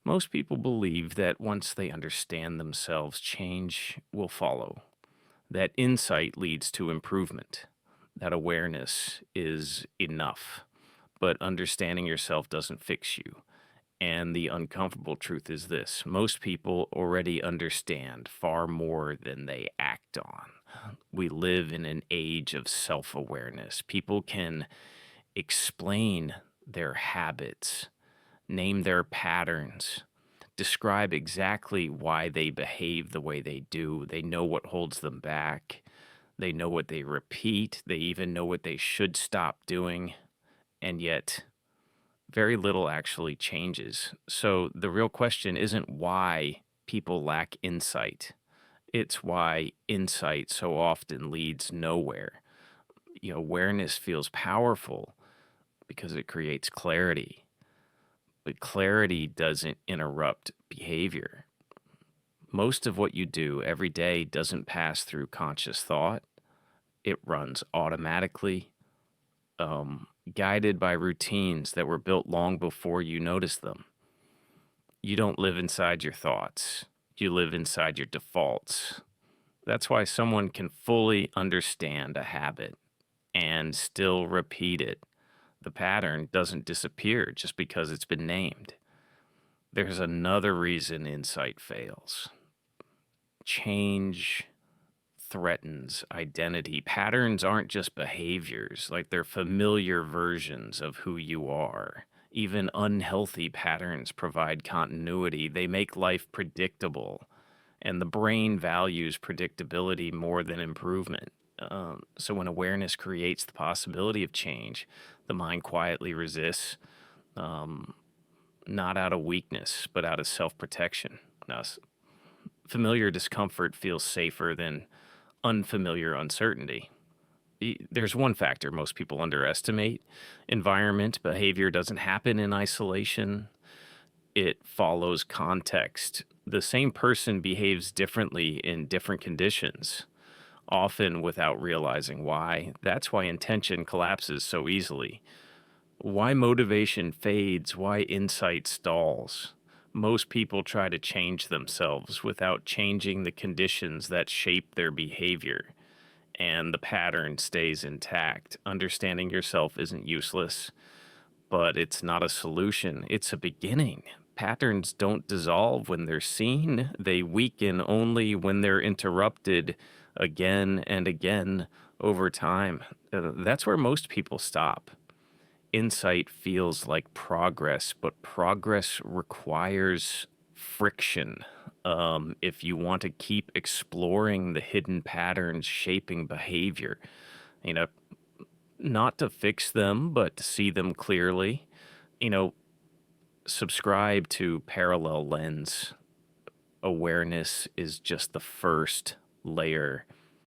Most people believe that once they understand themselves, change will follow, that insight leads to improvement, that awareness is enough. But understanding yourself doesn't fix you. And the uncomfortable truth is this: most people already understand far more than they act on. We live in an age of self awareness. People can explain their habits, name their patterns, describe exactly why they behave the way they do. They know what holds them back. They know what they repeat. They even know what they should stop doing. And yet, very little actually changes. So the real question isn't why people lack insight. It's why insight so often leads nowhere. Awareness feels powerful because it creates clarity, but clarity doesn't interrupt behavior. Most of what you do every day doesn't pass through conscious thought. It runs automatically, guided by routines that were built long before you noticed them. You don't live inside your thoughts, you live inside your defaults. That's why someone can fully understand a habit and still repeat it. The pattern doesn't disappear just because it's been named. There's another reason insight fails. Change threatens identity. Patterns aren't just behaviors, like they're familiar versions of who you are. Even unhealthy patterns provide continuity. They make life predictable, and the brain values predictability more than improvement. So when awareness creates the possibility of change, the mind quietly resists, um, not out of weakness, but out of self protection. Now, familiar discomfort feels safer than unfamiliar uncertainty. There's one factor most people underestimate: environment. Behavior doesn't happen in isolation, it follows context. The same person behaves differently in different conditions, often without realizing why. That's why intention collapses so easily, why motivation fades, why insight stalls. Most people try to change themselves without changing the conditions that shape their behavior, and the pattern stays intact. Understanding yourself isn't useless, but it's not a solution, it's a beginning. Patterns don't dissolve when they're seen, they weaken only when they're interrupted again and again over time. That's where most people stop. Insight feels like progress, but progress requires friction. If you want to keep exploring the hidden patterns shaping behavior, you know, not to fix them, but to see them clearly, you know, subscribe to parallel lens. Awareness is just the first layer.